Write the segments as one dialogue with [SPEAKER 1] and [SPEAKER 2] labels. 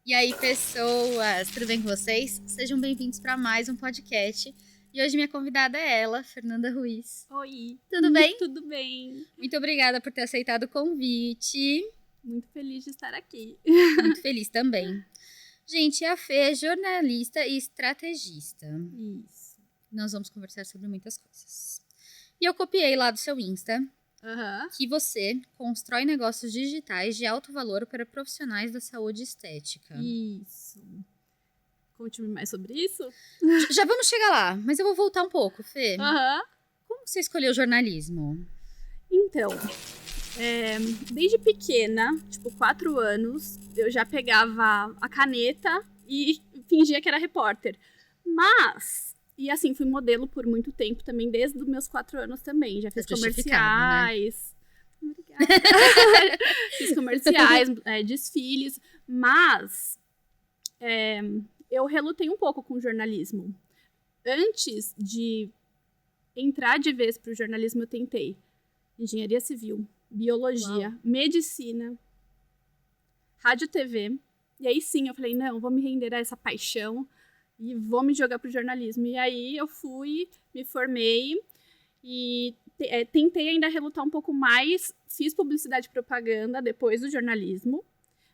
[SPEAKER 1] E aí, pessoas, tudo bem com vocês? Sejam bem-vindos para mais um podcast. E hoje minha convidada é ela, Fernanda Ruiz.
[SPEAKER 2] Oi.
[SPEAKER 1] Tudo bem?
[SPEAKER 2] Tudo bem.
[SPEAKER 1] Muito obrigada por ter aceitado o convite.
[SPEAKER 2] Muito feliz de estar aqui.
[SPEAKER 1] Muito feliz também. Gente, a Fê é jornalista e estrategista.
[SPEAKER 2] Isso.
[SPEAKER 1] Nós vamos conversar sobre muitas coisas. E eu copiei lá do seu Insta que você constrói negócios digitais de alto valor para profissionais da saúde estética.
[SPEAKER 2] Isso. Conte-me mais sobre isso.
[SPEAKER 1] Já vamos chegar lá, mas eu vou voltar um pouco, Fê.
[SPEAKER 2] Aham.
[SPEAKER 1] Como você escolheu jornalismo?
[SPEAKER 2] Então, desde pequena, tipo 4 anos, eu já pegava a caneta e fingia que era repórter. E assim, fui modelo por muito tempo também, desde os meus 4 anos também. Já fiz comerciais. Né? Obrigada. Fiz comerciais, desfiles, mas eu relutei um pouco com o jornalismo. Antes de entrar de vez para o jornalismo, eu tentei engenharia civil, biologia, medicina, rádio, TV. E aí sim, eu falei, não, vou me render a essa paixão e vou me jogar pro jornalismo. E aí eu fui, me formei e tentei ainda relutar um pouco mais. Fiz publicidade e propaganda depois do jornalismo.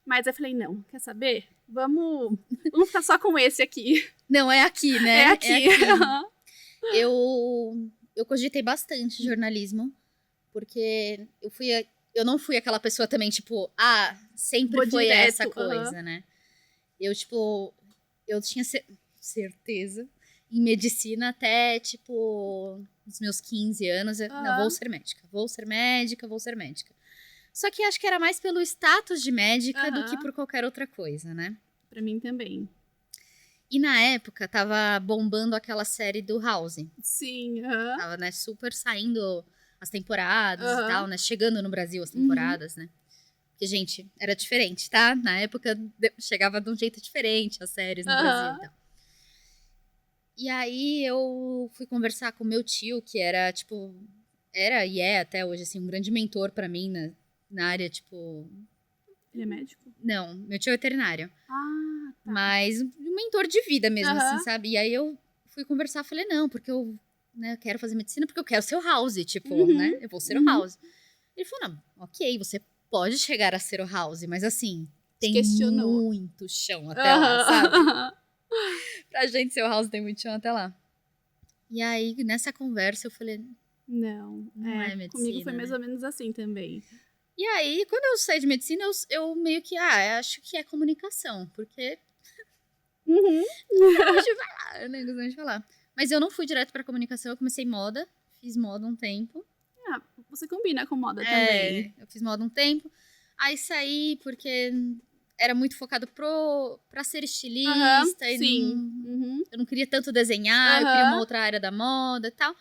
[SPEAKER 2] Mas eu falei, não, quer saber? Vamos ficar só com esse aqui.
[SPEAKER 1] Não, é aqui, né?
[SPEAKER 2] É aqui.
[SPEAKER 1] Eu cogitei bastante jornalismo, porque eu não fui aquela pessoa também, tipo, sempre
[SPEAKER 2] Vou
[SPEAKER 1] foi
[SPEAKER 2] direto,
[SPEAKER 1] essa coisa, né? Eu tinha certeza em medicina até, tipo, os meus 15 anos. Não, vou ser médica. Só que acho que era mais pelo status de médica do que por qualquer outra coisa, né?
[SPEAKER 2] Pra mim também.
[SPEAKER 1] E na época tava bombando aquela série do House.
[SPEAKER 2] Sim.
[SPEAKER 1] Tava, né, super saindo as temporadas e tal, né? Chegando no Brasil as temporadas, né? Porque, gente, era diferente, tá? Na época chegava de um jeito diferente as séries no Brasil e tal. E aí eu fui conversar com meu tio, que era, tipo... Era e é até hoje, assim, um grande mentor pra mim na área, tipo...
[SPEAKER 2] Ele é médico?
[SPEAKER 1] Não, meu tio é veterinário.
[SPEAKER 2] Tá.
[SPEAKER 1] Mas um mentor de vida mesmo, assim, sabe? E aí eu fui conversar, falei, não, porque eu quero fazer medicina, porque eu quero ser o House, tipo, né? Eu vou ser o House. Ele falou, não, ok, você pode chegar a ser o House, mas assim, tem muito chão até lá, sabe? Pra gente ser o House tem muito chão até lá. E aí, nessa conversa, eu falei,
[SPEAKER 2] não é medicina. Comigo foi mais ou menos assim também.
[SPEAKER 1] E aí, quando eu saí de medicina, eu meio que, acho que é comunicação, porque... eu nem gosto de falar. Mas eu não fui direto pra comunicação, eu comecei moda, fiz moda um tempo.
[SPEAKER 2] Você combina com moda também.
[SPEAKER 1] Eu fiz moda um tempo. Aí saí porque era muito focado pra ser estilista. Eu não queria tanto desenhar, eu queria uma outra área da moda e tal.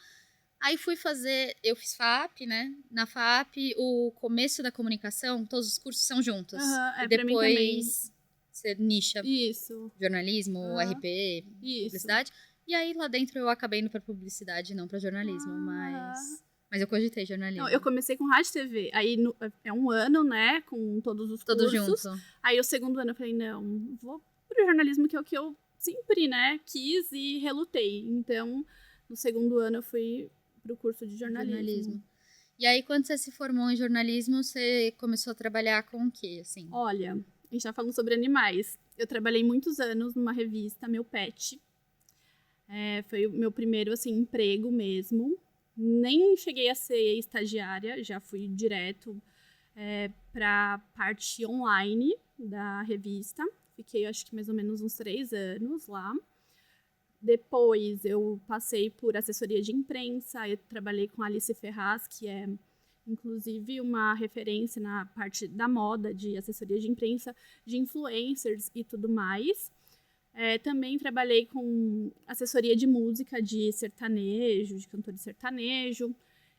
[SPEAKER 1] Aí fui fazer, eu fiz FAP, né? Na FAP, o começo da comunicação, todos os cursos são juntos. E depois você nicha.
[SPEAKER 2] Isso.
[SPEAKER 1] Jornalismo, RP, publicidade. E aí lá dentro eu acabei indo pra publicidade, não pra jornalismo, mas eu cogitei jornalismo.
[SPEAKER 2] Não, eu comecei com rádio e TV. Aí é um ano, né? Com todos os cursos.
[SPEAKER 1] Junto.
[SPEAKER 2] Aí o segundo ano eu falei, não, vou pro jornalismo, que é o que eu sempre, né, quis e relutei. Então, no segundo ano eu fui pro curso de jornalismo.
[SPEAKER 1] E aí, quando você se formou em jornalismo, você começou a trabalhar com o quê, assim?
[SPEAKER 2] Olha, a gente tá falando sobre animais. Eu trabalhei muitos anos numa revista, Meu Pet. Foi o meu primeiro, assim, emprego mesmo. Nem cheguei a ser estagiária, já fui direto pra parte online da revista. Fiquei, acho que mais ou menos uns 3 anos lá. Depois eu passei por assessoria de imprensa, eu trabalhei com a Alice Ferraz, que é inclusive uma referência na parte da moda, de assessoria de imprensa, de influencers e tudo mais. Também trabalhei com assessoria de música, de sertanejo, de cantor de sertanejo.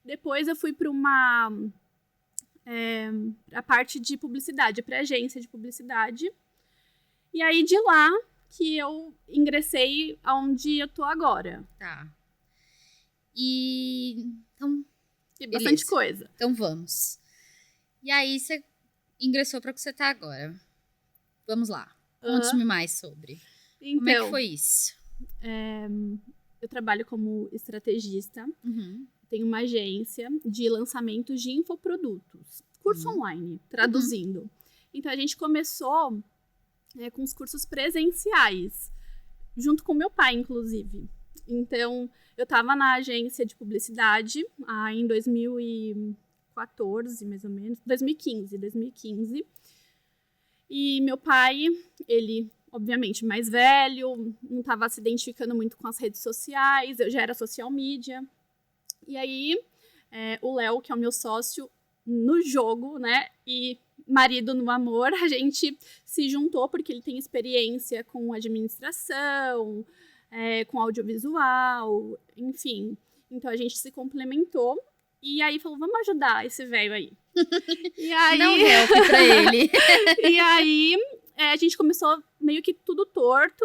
[SPEAKER 2] Depois eu fui para a parte de publicidade, para agência de publicidade. E aí de lá que eu ingressei onde eu tô agora.
[SPEAKER 1] Tá. E então
[SPEAKER 2] Tem bastante coisa.
[SPEAKER 1] Então vamos. E aí você ingressou para o que você tá agora. Vamos lá. Conte-me mais sobre.
[SPEAKER 2] Então,
[SPEAKER 1] como é que foi isso?
[SPEAKER 2] Eu trabalho como estrategista. Tenho uma agência de lançamentos de infoprodutos. Curso online, traduzindo. Então, a gente começou com os cursos presenciais, junto com meu pai, inclusive. Então, eu estava na agência de publicidade em 2014, mais ou menos, 2015. E meu pai, ele, obviamente, mais velho, não estava se identificando muito com as redes sociais, eu já era social media. E aí, o Léo, que é o meu sócio no jogo, né, e marido no amor, a gente se juntou porque ele tem experiência com administração, com audiovisual, enfim. Então, a gente se complementou e aí falou, vamos ajudar esse velho aí. E aí...
[SPEAKER 1] Não help pra ele.
[SPEAKER 2] E aí, a gente começou meio que tudo torto.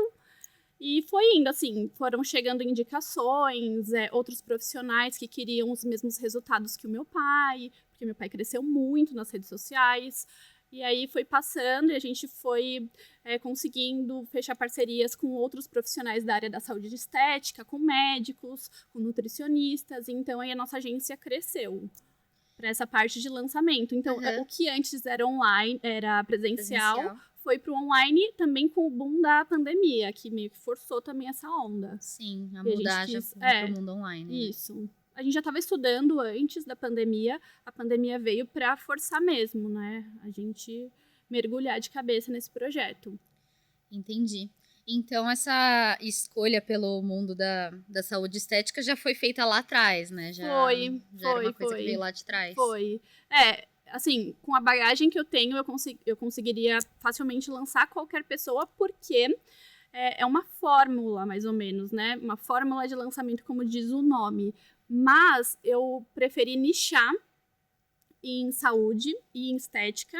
[SPEAKER 2] E foi indo, assim, foram chegando indicações, outros profissionais que queriam os mesmos resultados que o meu pai, porque meu pai cresceu muito nas redes sociais. E aí foi passando e a gente foi conseguindo fechar parcerias com outros profissionais da área da saúde e estética, com médicos, com nutricionistas. Então, aí a nossa agência cresceu para essa parte de lançamento. Então, o que antes era online, era presencial. Foi pro online também com o boom da pandemia, que meio que forçou também essa onda.
[SPEAKER 1] Sim, a mudar já pro mundo online.
[SPEAKER 2] Isso. Né? A gente já estava estudando antes da pandemia, a pandemia veio para forçar mesmo, né? A gente mergulhar de cabeça nesse projeto.
[SPEAKER 1] Entendi. Então, essa escolha pelo mundo da saúde estética já foi feita lá atrás, né? Já era uma coisa que veio lá de trás.
[SPEAKER 2] Foi. Assim, com a bagagem que eu tenho, eu conseguiria facilmente lançar qualquer pessoa, porque é uma fórmula, mais ou menos, né? Uma fórmula de lançamento, como diz o nome. Mas eu preferi nichar em saúde e em estética,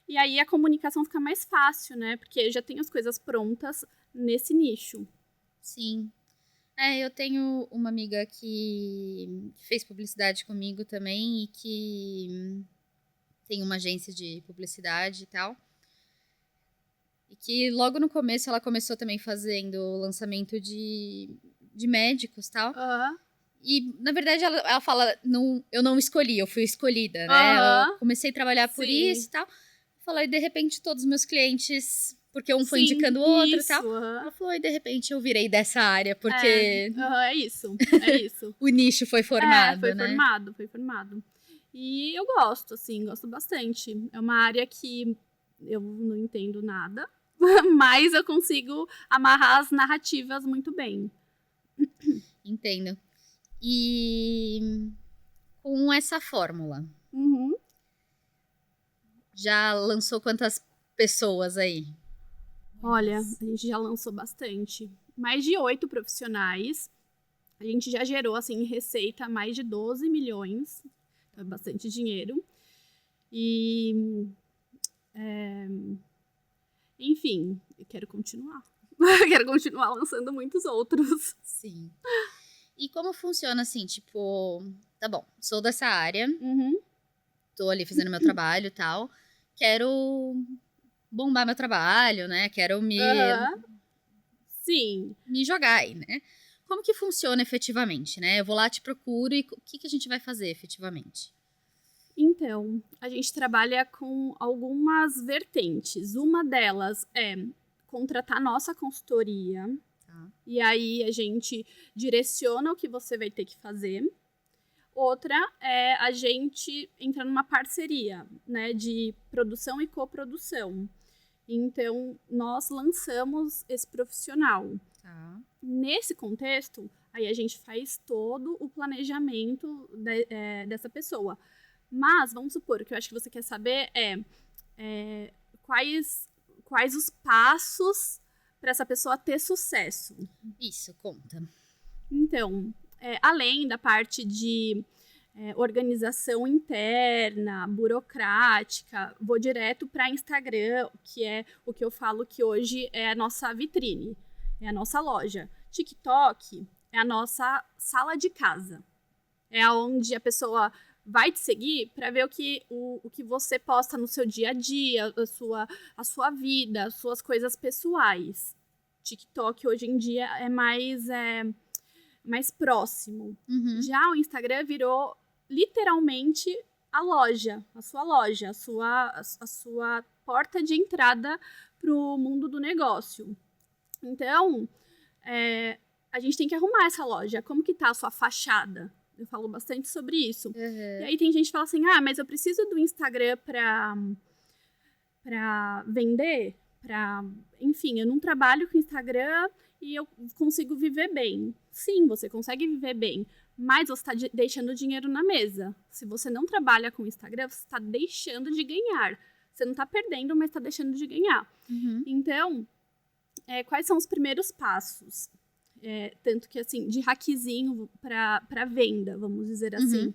[SPEAKER 2] e aí a comunicação fica mais fácil, né? Porque eu já tenho as coisas prontas nesse nicho.
[SPEAKER 1] Sim. Eu tenho uma amiga que fez publicidade comigo também e que tem uma agência de publicidade e tal. E que logo no começo ela começou também fazendo lançamento de médicos e tal. E, na verdade, ela fala, eu não escolhi, eu fui escolhida, né? Eu comecei a trabalhar por isso e tal. Falou, e de repente todos os meus clientes, porque um foi indicando o outro e tal. Ela falou, e de repente eu virei dessa área, porque...
[SPEAKER 2] É isso.
[SPEAKER 1] o nicho foi formado,
[SPEAKER 2] Foi formado. E eu gosto, assim, gosto bastante. É uma área que eu não entendo nada, mas eu consigo amarrar as narrativas muito bem.
[SPEAKER 1] Entendo. E com essa fórmula, já lançou quantas pessoas aí?
[SPEAKER 2] Olha, a gente já lançou bastante. Mais de 8 profissionais. A gente já gerou, assim, em receita mais de 12 milhões. É bastante dinheiro. E, enfim, eu quero continuar. Quero continuar lançando muitos outros.
[SPEAKER 1] Sim. E como funciona assim, tipo... Tá bom, sou dessa área. Tô ali fazendo meu trabalho e tal. Quero bombar meu trabalho, né? Quero me jogar aí, né? Como que funciona efetivamente, né? Eu vou lá, te procuro e o que a gente vai fazer efetivamente?
[SPEAKER 2] Então, a gente trabalha com algumas vertentes. Uma delas é contratar nossa consultoria. E aí a gente direciona o que você vai ter que fazer. Outra é a gente entrar numa parceria, né, de produção e coprodução. Então, nós lançamos esse profissional. Nesse contexto, aí a gente faz todo o planejamento dessa pessoa. Mas, vamos supor, o que eu acho que você quer saber é quais os passos para essa pessoa ter sucesso.
[SPEAKER 1] Isso, conta.
[SPEAKER 2] Então, além da parte de organização interna, burocrática, vou direto para Instagram, que é o que eu falo que hoje é a nossa vitrine, é a nossa loja. TikTok é a nossa sala de casa. É onde a pessoa vai te seguir para ver o que você posta no seu dia a dia, a sua vida, as suas coisas pessoais. TikTok hoje em dia é mais próximo.
[SPEAKER 1] Uhum.
[SPEAKER 2] Já o Instagram virou literalmente a loja, a sua porta de entrada pro mundo do negócio. Então, a gente tem que arrumar essa loja. Como que tá a sua fachada? Eu falo bastante sobre isso. E aí tem gente que fala assim, mas eu preciso do Instagram pra vender, enfim, eu não trabalho com Instagram e eu consigo viver bem. Sim, você consegue viver bem, mas você está deixando dinheiro na mesa. Se você não trabalha com Instagram, você está deixando de ganhar. Você não está perdendo, mas está deixando de ganhar.
[SPEAKER 1] Uhum.
[SPEAKER 2] Então, quais são os primeiros passos? Tanto que, assim, de hackzinho para venda, vamos dizer assim.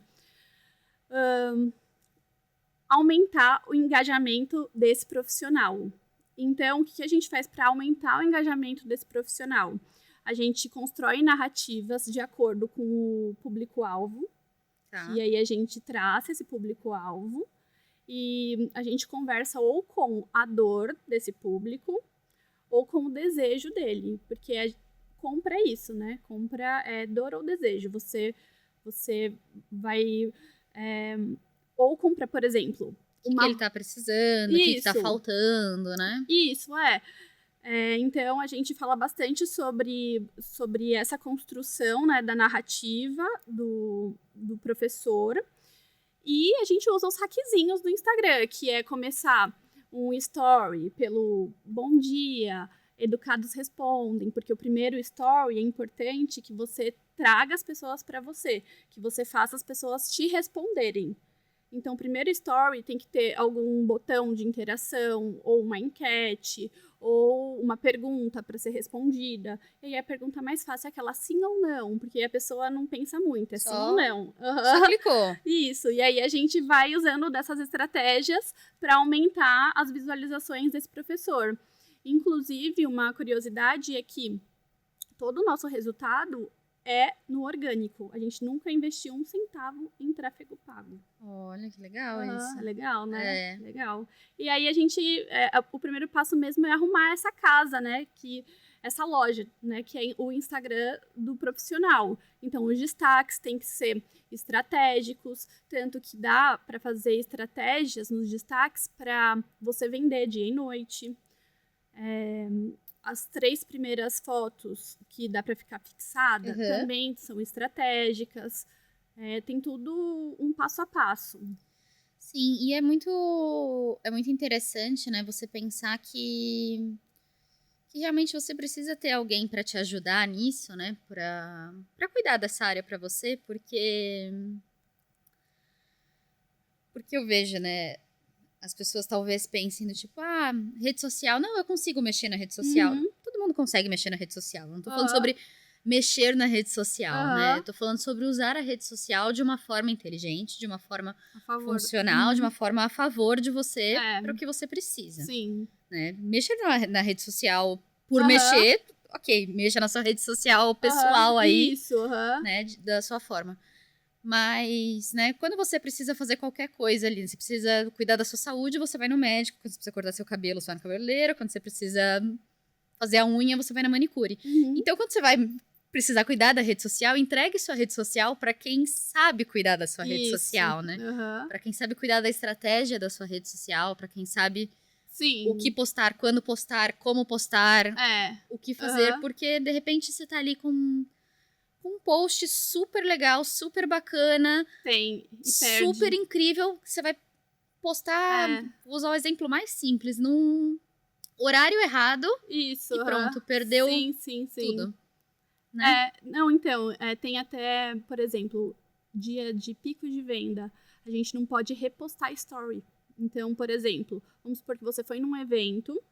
[SPEAKER 2] Aumentar o engajamento desse profissional. Então, o que a gente faz para aumentar o engajamento desse profissional? A gente constrói narrativas de acordo com o público-alvo.
[SPEAKER 1] Tá.
[SPEAKER 2] E aí a gente traça esse público-alvo e a gente conversa ou com a dor desse público ou com o desejo dele. Porque compra é isso, né? Compra é dor ou desejo. Você vai... ou compra, por exemplo...
[SPEAKER 1] O que ele tá precisando, o que tá faltando, né?
[SPEAKER 2] Isso, então, a gente fala bastante sobre essa construção, né, da narrativa do professor. E a gente usa os hackzinhos do Instagram, que é começar um story pelo bom dia, educados respondem, porque o primeiro story é importante que você traga as pessoas para você, que você faça as pessoas te responderem. Então, o primeiro story tem que ter algum botão de interação, ou uma enquete, ou uma pergunta para ser respondida. E aí a pergunta mais fácil é aquela sim ou não, porque a pessoa não pensa muito, sim ou não.
[SPEAKER 1] Só clicou.
[SPEAKER 2] Isso, e aí a gente vai usando dessas estratégias para aumentar as visualizações desse professor. Inclusive, uma curiosidade é que todo o nosso resultado é no orgânico. A gente nunca investiu 1 centavo em tráfego pago.
[SPEAKER 1] Olha, que legal isso.
[SPEAKER 2] Legal, né? Legal. E aí a gente... o primeiro passo mesmo é arrumar essa casa, né? Essa loja, né? Que é o Instagram do profissional. Então, os destaques têm que ser estratégicos, tanto que dá para fazer estratégias nos destaques para você vender dia e noite. As 3 primeiras fotos que dá para ficar fixada também são estratégicas. Tem tudo um passo a passo.
[SPEAKER 1] Sim, e é muito interessante, né? Você pensar que realmente você precisa ter alguém para te ajudar nisso, né? Para cuidar dessa área para você, porque eu vejo, né? As pessoas talvez pensem do tipo, rede social. Não, eu consigo mexer na rede social. Todo mundo consegue mexer na rede social. Não tô falando sobre mexer na rede social, né? Eu tô falando sobre usar a rede social de uma forma inteligente, de uma forma funcional, de uma forma a favor de você, para o que você precisa.
[SPEAKER 2] Sim.
[SPEAKER 1] Né? Mexer na rede social por mexer, ok, mexa na sua rede social pessoal aí.
[SPEAKER 2] Isso,
[SPEAKER 1] né? Da sua forma. Mas, né, quando você precisa fazer qualquer coisa ali, você precisa cuidar da sua saúde, você vai no médico. Quando você precisa cortar seu cabelo, você vai no cabeleireiro. Quando você precisa fazer a unha, você vai na manicure. Então, quando você vai precisar cuidar da rede social, entregue sua rede social para quem sabe cuidar da sua rede social, né? Para quem sabe cuidar da estratégia da sua rede social, para quem sabe o que postar, quando postar, como postar, o que fazer. Porque, de repente, você tá ali com um post super legal, super bacana. Super incrível. Você vai postar, vou usar o exemplo mais simples, num horário errado.
[SPEAKER 2] Isso.
[SPEAKER 1] E pronto, perdeu tudo. Né?
[SPEAKER 2] Não, então, tem até, por exemplo, dia de pico de venda, a gente não pode repostar story. Então, por exemplo, vamos supor que você foi num evento,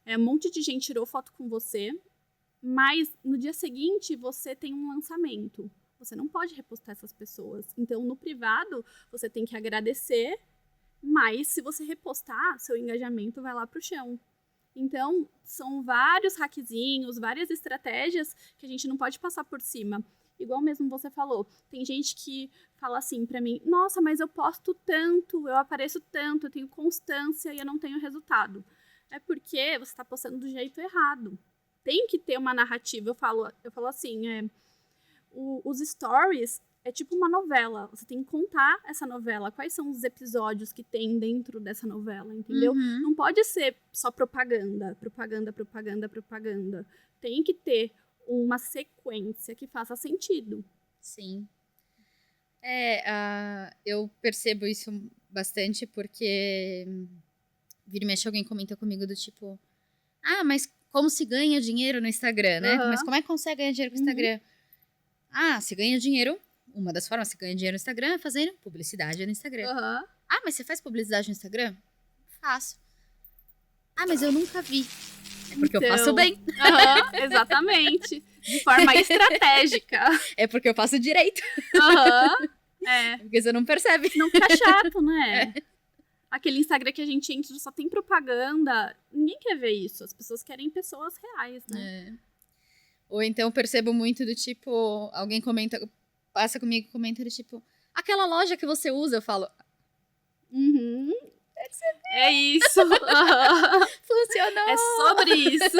[SPEAKER 2] um monte de gente tirou foto com você, mas no dia seguinte você tem um lançamento. Você não pode repostar essas pessoas. Então, no privado, você tem que agradecer, mas se você repostar, seu engajamento vai lá pro chão. Então, são vários hackzinhos, várias estratégias que a gente não pode passar por cima. igual mesmo você falou, tem gente que fala assim pra mim, nossa, mas eu posto tanto, eu apareço tanto, eu tenho constância e eu não tenho resultado. É porque você tá postando do jeito errado. Tem que ter uma narrativa, eu falo assim, os stories é tipo uma novela, você tem que contar essa novela, quais são os episódios que tem dentro dessa novela, entendeu?
[SPEAKER 1] Uhum.
[SPEAKER 2] Não pode ser só propaganda. Tem que ter uma sequência que faça sentido.
[SPEAKER 1] Sim. Eu percebo isso bastante porque vira e mexe alguém comenta comigo do tipo, mas como se ganha dinheiro no Instagram, né?
[SPEAKER 2] Uhum.
[SPEAKER 1] Mas como é que consegue ganhar dinheiro com o Instagram? Se ganha dinheiro, uma das formas que você ganha dinheiro no Instagram é fazendo publicidade no Instagram.
[SPEAKER 2] Uhum.
[SPEAKER 1] Mas você faz publicidade no Instagram? Faço. Mas eu nunca vi. É porque eu faço bem.
[SPEAKER 2] Exatamente. De forma estratégica.
[SPEAKER 1] É porque eu faço direito.
[SPEAKER 2] É.
[SPEAKER 1] Porque você não percebe.
[SPEAKER 2] Não fica chato, né? Aquele Instagram que a gente entra só tem propaganda. Ninguém quer ver isso. As pessoas querem pessoas reais, né?
[SPEAKER 1] Ou então eu percebo muito do tipo, alguém passa comigo e comenta do tipo, aquela loja que você usa, eu falo.
[SPEAKER 2] É isso.
[SPEAKER 1] Funcionou.
[SPEAKER 2] É sobre isso.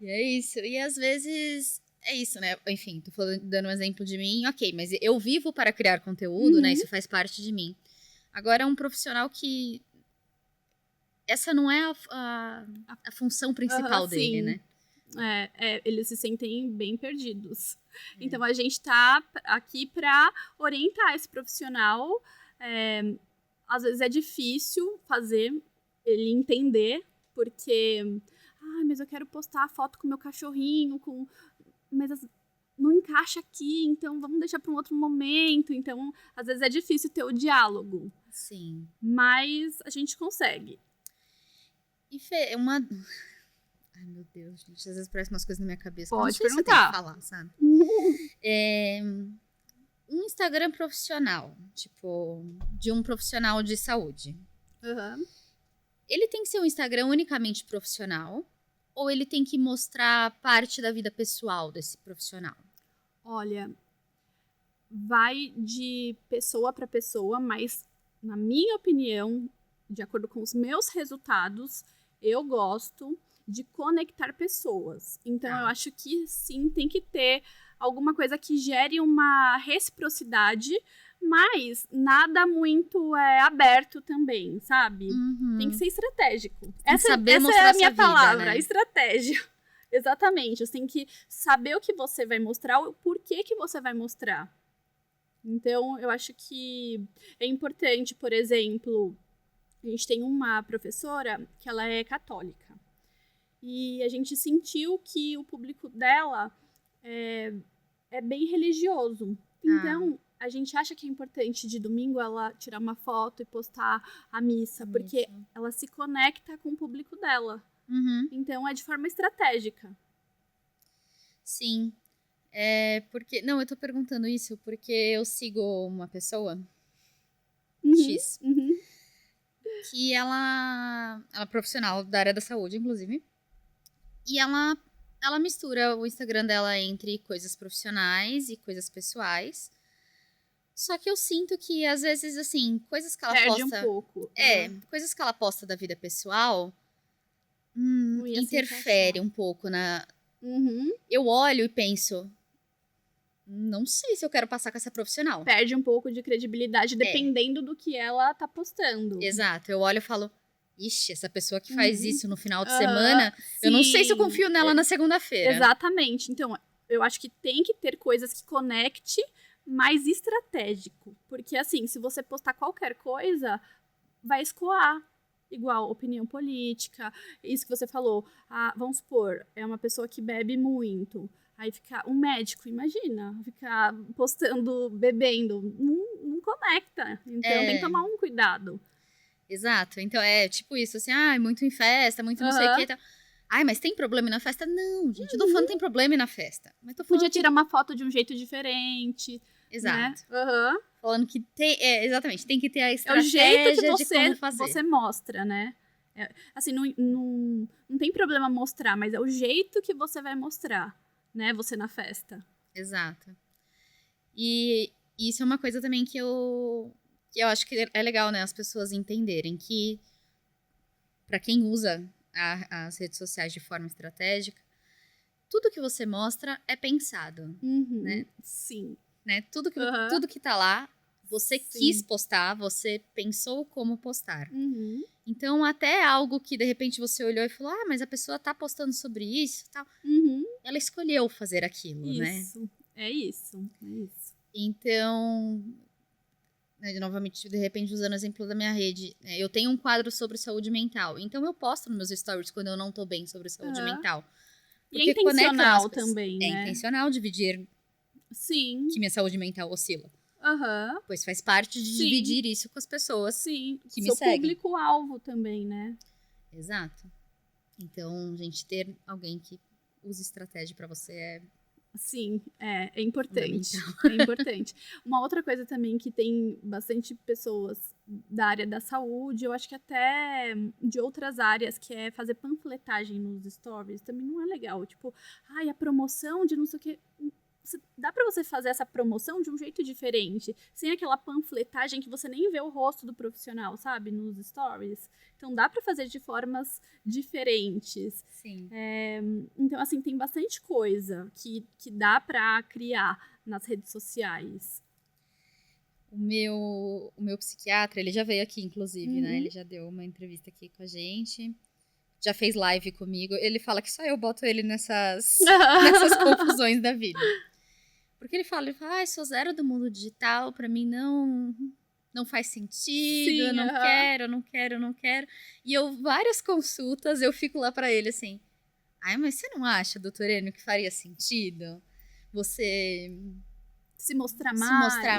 [SPEAKER 1] E é isso. E às vezes é isso, né? Enfim, tô dando um exemplo de mim, ok, mas eu vivo para criar conteúdo, né? Isso faz parte de mim. Agora é um profissional que essa não é a função principal dele, né?
[SPEAKER 2] Eles se sentem bem perdidos. Então a gente tá aqui para orientar esse profissional. Às vezes é difícil fazer ele entender, porque mas eu quero postar a foto com meu cachorrinho, mas não encaixa aqui, então vamos deixar para um outro momento. Então, às vezes é difícil ter o diálogo.
[SPEAKER 1] Sim.
[SPEAKER 2] Mas a gente consegue.
[SPEAKER 1] E Fê, ai, meu Deus, gente, às vezes parece umas coisas na minha cabeça.
[SPEAKER 2] Pode
[SPEAKER 1] perguntar. Se eu tenho que falar, sabe? Um Instagram profissional, tipo, de um profissional de saúde. Ele tem que ser um Instagram unicamente profissional ou ele tem que mostrar parte da vida pessoal desse profissional?
[SPEAKER 2] Olha, vai de pessoa para pessoa, mas na minha opinião, de acordo com os meus resultados, eu gosto de conectar pessoas. Então, eu acho que sim, tem que ter alguma coisa que gere uma reciprocidade, mas nada muito aberto também, sabe? Tem que ser estratégico. Essa é a minha palavra, vida, né? Estratégia. Exatamente. Você tem que saber o que você vai mostrar, o porquê que você vai mostrar. Então, eu acho que é importante, por exemplo, a gente tem uma professora que ela é católica. E a gente sentiu que o público dela é bem religioso. Então, a gente acha que é importante de domingo ela tirar uma foto e postar a missa, porque ela se conecta com o público dela. Então, é de forma estratégica.
[SPEAKER 1] Sim. Não, eu tô perguntando isso porque eu sigo uma pessoa, X, que ela é profissional da área da saúde, inclusive, e ela mistura o Instagram dela entre coisas profissionais e coisas pessoais. Só que eu sinto que, às vezes, assim, coisas que ela
[SPEAKER 2] perde
[SPEAKER 1] posta...
[SPEAKER 2] um pouco.
[SPEAKER 1] Coisas que ela posta da vida pessoal interfere um pouco na... Eu olho e penso... Não sei se eu quero passar com essa profissional.
[SPEAKER 2] Perde um pouco de credibilidade, dependendo do que ela tá postando.
[SPEAKER 1] Exato. Eu olho e falo... Ixi, essa pessoa que faz isso no final de semana... Eu não sei se eu confio nela na segunda-feira.
[SPEAKER 2] Exatamente. Então, eu acho que tem que ter coisas que conecte... mais estratégico. Porque, assim, se você postar qualquer coisa, vai escoar. Igual opinião política, isso que você falou. Vamos supor, é uma pessoa que bebe muito. Aí fica um médico, imagina, ficar postando, bebendo. Não conecta. Então tem que tomar um cuidado.
[SPEAKER 1] Exato. Então é tipo isso, assim, muito em festa, muito não sei o que e tal. Mas tem problema na festa? Não, gente. Eu tô falando que tem problema na festa. Mas tô falando
[SPEAKER 2] Podia tirar uma foto de um jeito diferente.
[SPEAKER 1] Exato.
[SPEAKER 2] Né?
[SPEAKER 1] Falando que tem... exatamente. Tem que ter a estratégia
[SPEAKER 2] o jeito que
[SPEAKER 1] de como fazer.
[SPEAKER 2] você mostra, né? Assim, não tem problema mostrar, mas é o jeito que você vai mostrar, né? Você na festa.
[SPEAKER 1] Exato. E isso é uma coisa também que eu acho que é legal, né? As pessoas entenderem que, para quem usa as redes sociais de forma estratégica, tudo que você mostra é pensado, né?
[SPEAKER 2] Sim.
[SPEAKER 1] Né? Tudo que tá lá, você quis postar, você pensou como postar. Então, até algo que, de repente, você olhou e falou, mas a pessoa tá postando sobre isso e tal. Ela escolheu fazer aquilo, né?
[SPEAKER 2] É isso.
[SPEAKER 1] Então, né, novamente, de repente, usando o exemplo da minha rede, eu tenho um quadro sobre saúde mental. Então, eu posto nos meus stories quando eu não tô bem sobre saúde mental.
[SPEAKER 2] E é intencional também, né?
[SPEAKER 1] É intencional dividir que minha saúde mental oscila. Pois faz parte de dividir isso com as pessoas que me seguem.
[SPEAKER 2] Seu público-alvo também, né?
[SPEAKER 1] Exato. Então, gente, ter alguém que use estratégia pra você é...
[SPEAKER 2] Sim, é importante. É importante. Uma outra coisa também que tem bastante pessoas da área da saúde, eu acho que até de outras áreas, que é fazer panfletagem nos stories, também não é legal. Tipo, a promoção de não sei o quê. Dá pra você fazer essa promoção de um jeito diferente, sem aquela panfletagem que você nem vê o rosto do profissional, sabe? Nos stories. Então, dá pra fazer de formas diferentes.
[SPEAKER 1] Sim.
[SPEAKER 2] Então, assim, tem bastante coisa que dá pra criar nas redes sociais.
[SPEAKER 1] O meu psiquiatra, ele já veio aqui, inclusive, né? Ele já deu uma entrevista aqui com a gente. Já fez live comigo. Ele fala que só eu boto ele nessas confusões da vida. Porque ele fala, sou zero do mundo digital, pra mim não faz sentido, eu não quero. E várias consultas, eu fico lá pra ele assim, mas você não acha, doutor Enio, que faria sentido você
[SPEAKER 2] se mostrar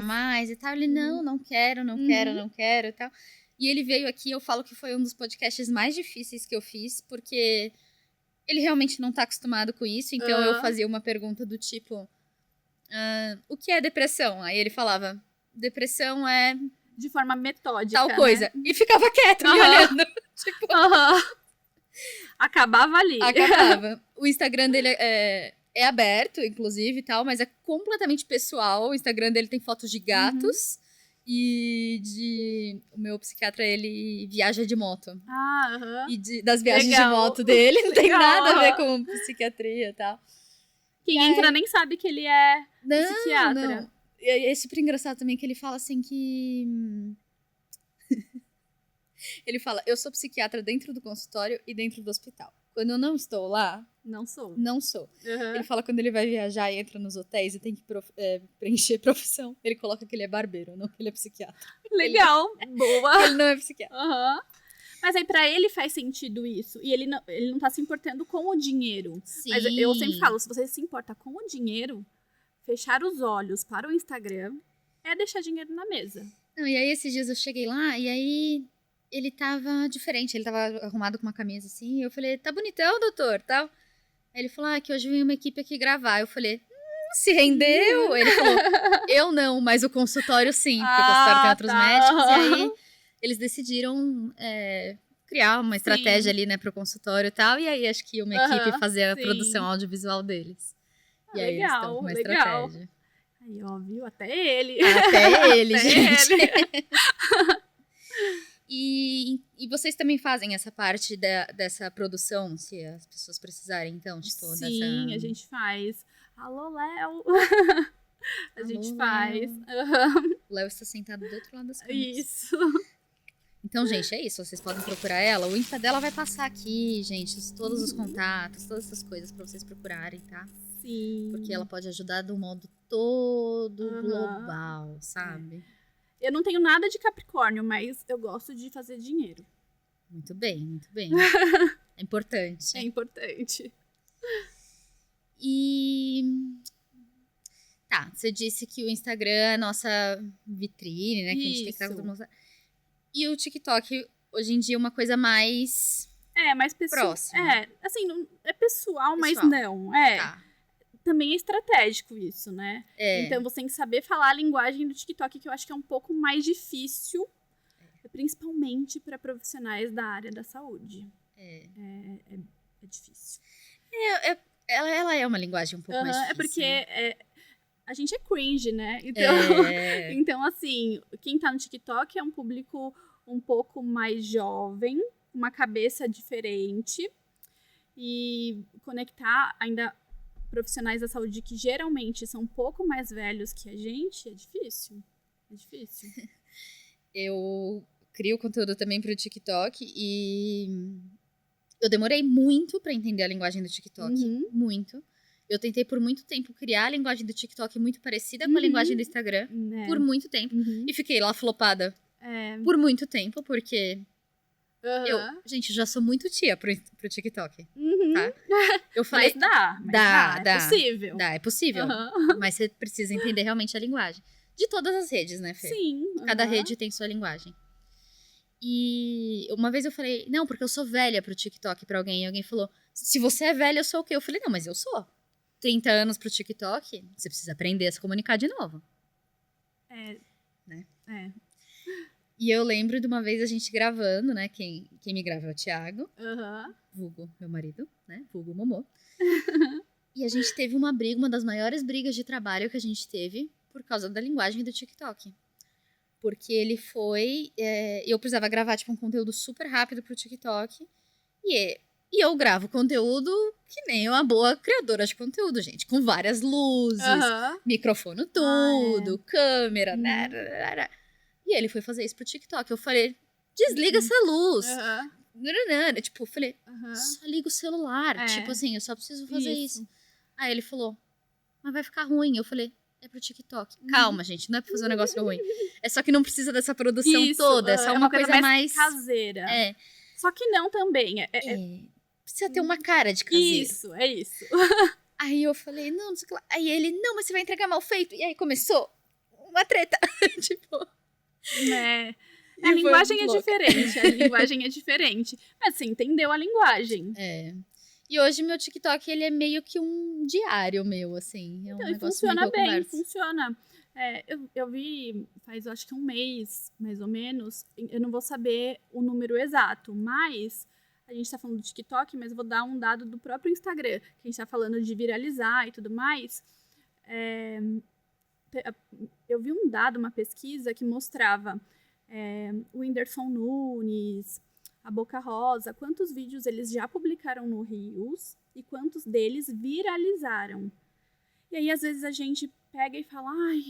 [SPEAKER 1] mais e tal? Ele, não quero e tal. E ele veio aqui, eu falo que foi um dos podcasts mais difíceis que eu fiz, porque ele realmente não tá acostumado com isso, então eu fazia uma pergunta do tipo, o que é depressão? Aí ele falava, depressão é...
[SPEAKER 2] de forma metódica,
[SPEAKER 1] tal coisa.
[SPEAKER 2] Né?
[SPEAKER 1] E ficava quieto, me olhando. Tipo...
[SPEAKER 2] Acabava ali.
[SPEAKER 1] Acabava. O Instagram dele é aberto, inclusive, e tal, mas é completamente pessoal. O Instagram dele tem fotos de gatos. E o meu psiquiatra, ele viaja de moto. E das viagens de moto dele, não tem nada a ver com psiquiatria e tal.
[SPEAKER 2] Quem entra nem sabe que ele é psiquiatra.
[SPEAKER 1] Não. É super engraçado também que ele fala assim que... ele fala, eu sou psiquiatra dentro do consultório e dentro do hospital. Quando eu não estou lá...
[SPEAKER 2] Não sou.
[SPEAKER 1] Ele fala quando ele vai viajar e entra nos hotéis e tem que preencher profissão, ele coloca que ele é barbeiro, não que ele é psiquiatra.
[SPEAKER 2] Legal, boa.
[SPEAKER 1] Ele não é psiquiatra.
[SPEAKER 2] Mas aí pra ele faz sentido isso. E ele não tá se importando com o dinheiro.
[SPEAKER 1] Sim.
[SPEAKER 2] Mas eu sempre falo, se você se importa com o dinheiro, fechar os olhos para o Instagram é deixar dinheiro na mesa.
[SPEAKER 1] Não, e aí esses dias eu cheguei lá e aí ele tava diferente. Ele tava arrumado com uma camisa assim. E eu falei, tá bonitão, doutor, tal. Aí ele falou, que hoje veio uma equipe aqui gravar. Eu falei, se rendeu? Ele falou, eu não, mas o consultório sim. Porque o consultório tem outros médicos. E aí eles decidiram criar uma estratégia ali, né, pro consultório e tal. E aí acho que uma equipe fazer a produção audiovisual deles. E aí eles estão com uma estratégia.
[SPEAKER 2] Aí, ó, viu? Até ele.
[SPEAKER 1] Até ele, gente. E vocês também fazem essa parte dessa produção, se as pessoas precisarem, então, tipo,
[SPEAKER 2] Sim, a gente faz. Alô, Léo! A gente faz.
[SPEAKER 1] O Léo está sentado do outro lado das câmeras.
[SPEAKER 2] Isso.
[SPEAKER 1] Então, gente, é isso. Vocês podem procurar ela. O Insta dela vai passar aqui, gente. Todos os contatos, todas essas coisas pra vocês procurarem, tá?
[SPEAKER 2] Sim.
[SPEAKER 1] Porque ela pode ajudar de um modo todo global, sabe?
[SPEAKER 2] Eu não tenho nada de Capricórnio, mas eu gosto de fazer dinheiro.
[SPEAKER 1] Muito bem, muito bem. É importante.
[SPEAKER 2] É importante.
[SPEAKER 1] E... Tá, você disse que o Instagram é a nossa vitrine, né? Que a gente tem que estar todo mundo... E o TikTok, hoje em dia, é uma coisa mais...
[SPEAKER 2] mais pessoal.
[SPEAKER 1] Próxima.
[SPEAKER 2] Assim, não, é pessoal, mas não.
[SPEAKER 1] Tá.
[SPEAKER 2] Também é estratégico isso, né?
[SPEAKER 1] É.
[SPEAKER 2] Então, você tem que saber falar a linguagem do TikTok, que eu acho que é um pouco mais difícil, principalmente para profissionais da área da saúde. É difícil.
[SPEAKER 1] Ela é uma linguagem um pouco mais difícil.
[SPEAKER 2] É porque a gente é cringe, né? Então, então, assim, quem tá no TikTok é um público um pouco mais jovem, uma cabeça diferente, e conectar ainda profissionais da saúde que geralmente são um pouco mais velhos que a gente é difícil. É difícil.
[SPEAKER 1] Eu crio conteúdo também pro TikTok e eu demorei muito pra entender a linguagem do TikTok. Muito. Eu tentei por muito tempo criar a linguagem do TikTok muito parecida com a linguagem do Instagram. Por muito tempo. E fiquei lá flopada por muito tempo, porque gente, já sou muito tia pro TikTok. Tá? Eu falei,
[SPEAKER 2] mas dá. É possível.
[SPEAKER 1] É possível. Mas você precisa entender realmente a linguagem. De todas as redes, né, Fê?
[SPEAKER 2] Sim.
[SPEAKER 1] Cada rede tem sua linguagem. E uma vez eu falei, não, porque eu sou velha pro TikTok pra alguém. E alguém falou, se você é velha, eu sou o quê? Eu falei, não, mas eu sou. 30 anos pro TikTok, você precisa aprender a se comunicar de novo. Né? E eu lembro de uma vez a gente gravando, né? Quem me grava é o Thiago. Vulgo meu marido, né? Vulgo Momô. E a gente teve uma briga, uma das maiores brigas de trabalho que a gente teve por causa da linguagem do TikTok. Porque ele foi... eu precisava gravar, tipo, um conteúdo super rápido pro TikTok. E eu gravo conteúdo que nem uma boa criadora de conteúdo, gente. Com várias luzes, microfone tudo, câmera, né? E ele foi fazer isso pro TikTok. Eu falei, desliga essa luz. Tipo, eu falei, só liga o celular. Tipo assim, eu só preciso fazer isso. Aí ele falou, mas vai ficar ruim. Eu falei, é pro TikTok. Calma, gente, não é pra fazer um negócio ruim. É só que não precisa dessa produção toda. É só uma coisa mais
[SPEAKER 2] caseira. Só que não também.
[SPEAKER 1] Precisa ter uma cara de caseiro.
[SPEAKER 2] Isso, é isso.
[SPEAKER 1] Aí eu falei, não sei o que lá. Aí ele, não, mas você vai entregar mal feito. E aí começou uma treta. Tipo...
[SPEAKER 2] A linguagem é diferente. A linguagem é diferente. Mas você entendeu a linguagem.
[SPEAKER 1] E hoje meu TikTok, ele é meio que um diário meu, assim. É um negócio
[SPEAKER 2] funciona bem, funciona. Eu vi faz, acho que um mês, mais ou menos. Eu não vou saber o número exato, mas... A gente tá falando do TikTok, mas eu vou dar um dado do próprio Instagram. Que a gente tá falando de viralizar e tudo mais. Eu vi um dado, uma pesquisa que mostrava o Whindersson Nunes, a Boca Rosa, quantos vídeos eles já publicaram no Reels e quantos deles viralizaram. E aí, às vezes, a gente pega e fala, ai,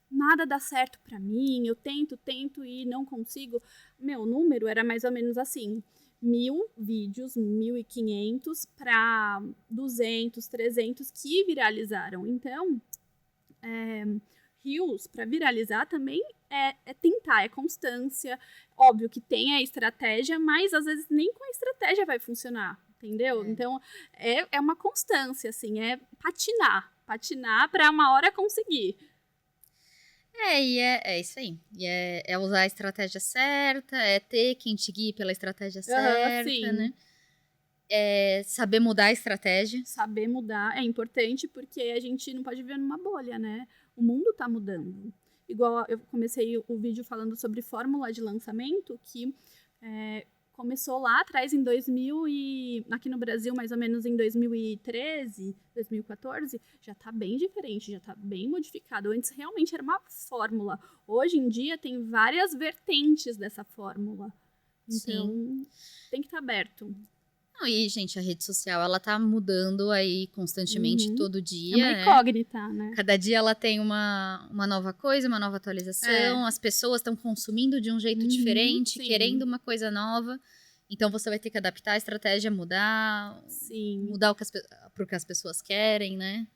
[SPEAKER 2] nada dá certo pra mim, eu tento e não consigo. Meu número era mais ou menos assim, 1.000 vídeos, 1.500 para 200, 300 que viralizaram. Então, Reels, para viralizar também é tentar, é constância. Óbvio que tem a estratégia, mas às vezes nem com a estratégia vai funcionar, entendeu? Então, é uma constância, assim, é patinar para uma hora conseguir.
[SPEAKER 1] E é isso aí. E é usar a estratégia certa, é ter quem te guie pela estratégia certa, né? É saber mudar a estratégia.
[SPEAKER 2] Saber mudar é importante porque a gente não pode viver numa bolha, né? O mundo tá mudando. Igual eu comecei o vídeo falando sobre fórmula de lançamento, que começou lá atrás em 2000 e aqui no Brasil mais ou menos em 2013, 2014, já tá bem diferente, já tá bem modificado. Antes realmente era uma fórmula. Hoje em dia tem várias vertentes dessa fórmula. Então, tem que estar aberto.
[SPEAKER 1] Não, e, gente, a rede social, ela tá mudando aí constantemente, todo dia.
[SPEAKER 2] É uma incógnita, né?
[SPEAKER 1] Cada dia ela tem uma nova coisa, uma nova atualização. As pessoas estão consumindo de um jeito diferente, querendo uma coisa nova. Então, você vai ter que adaptar a estratégia, mudar pro que as pessoas querem, né?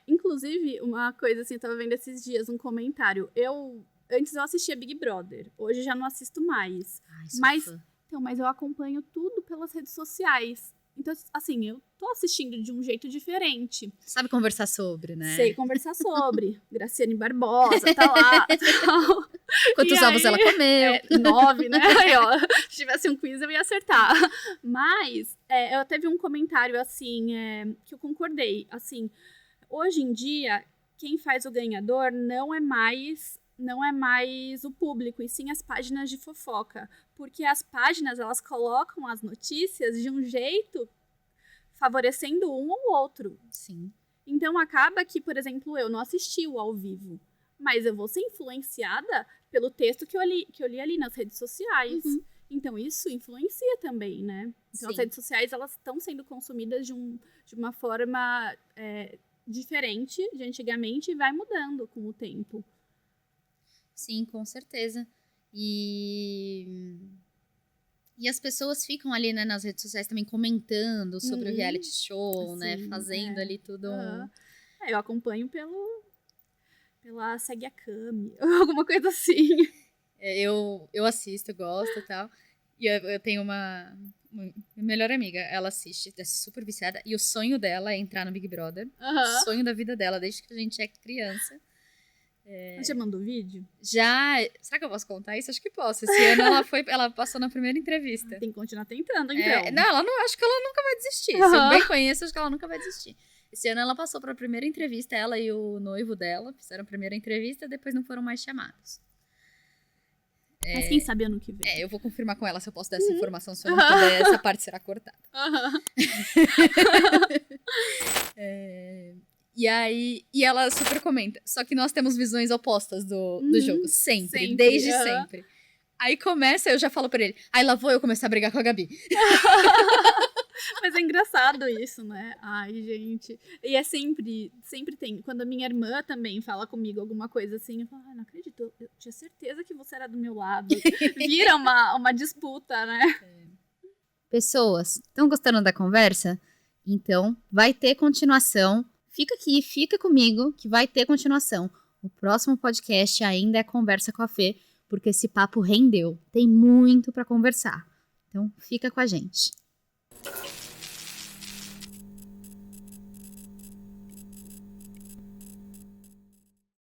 [SPEAKER 2] Inclusive, uma coisa assim, eu tava vendo esses dias, um comentário. Antes eu assistia Big Brother, hoje já não assisto mais.
[SPEAKER 1] Mas
[SPEAKER 2] eu acompanho tudo pelas redes sociais. Então, assim, eu tô assistindo de um jeito diferente.
[SPEAKER 1] Sabe conversar sobre, né?
[SPEAKER 2] Sei conversar sobre. Graciane Barbosa, tá lá. Tal.
[SPEAKER 1] Quantos ovos ela comeu?
[SPEAKER 2] 9, né? Aí, ó, se tivesse um quiz, eu ia acertar. Mas, eu teve um comentário, assim, que eu concordei. Assim, hoje em dia, quem faz o ganhador não é mais o público, e sim as páginas de fofoca. Porque as páginas, elas colocam as notícias de um jeito favorecendo um ou outro.
[SPEAKER 1] Sim.
[SPEAKER 2] Então acaba que, por exemplo, eu não assisti o ao vivo, mas eu vou ser influenciada pelo texto que eu li ali nas redes sociais. Então isso influencia também, né? Então as redes sociais, elas estão sendo consumidas de uma forma diferente de antigamente e vai mudando com o tempo.
[SPEAKER 1] Sim, com certeza. E as pessoas ficam ali, né, nas redes sociais também comentando sobre o reality show,
[SPEAKER 2] Assim,
[SPEAKER 1] né? Fazendo ali tudo.
[SPEAKER 2] Eu acompanho pela Segue a Cami, alguma coisa assim.
[SPEAKER 1] Eu assisto, gosto e tal. E eu tenho uma melhor amiga, ela assiste, é super viciada. E o sonho dela é entrar no Big Brother. O sonho da vida dela, desde que a gente é criança.
[SPEAKER 2] Você mandou vídeo?
[SPEAKER 1] Já. Será que eu posso contar isso? Acho que posso. Esse ano ela passou na primeira entrevista.
[SPEAKER 2] Tem que continuar tentando, então.
[SPEAKER 1] Não, acho que ela nunca vai desistir. Se eu bem conheço, acho que ela nunca vai desistir. Esse ano ela passou para a primeira entrevista, ela e o noivo dela fizeram a primeira entrevista, depois não foram mais chamados.
[SPEAKER 2] Mas quem sabe ano que vem.
[SPEAKER 1] Eu vou confirmar com ela se eu posso dar essa informação, se eu não puder, essa parte será cortada. E ela super comenta. Só que nós temos visões opostas do jogo. Sempre. Desde sempre. Aí começa, eu já falo pra ele. Aí lá vou eu começar a brigar com a Gabi.
[SPEAKER 2] Mas é engraçado isso, né? Ai, gente. E é sempre tem. Quando a minha irmã também fala comigo alguma coisa assim, eu falo, não acredito, eu tinha certeza que você era do meu lado. Vira uma disputa, né?
[SPEAKER 1] Pessoas, estão gostando da conversa? Então, vai ter continuação. Fica aqui, fica comigo, que vai ter continuação. O próximo podcast ainda é Conversa com a Fê, porque esse papo rendeu. Tem muito pra conversar. Então, fica com a gente.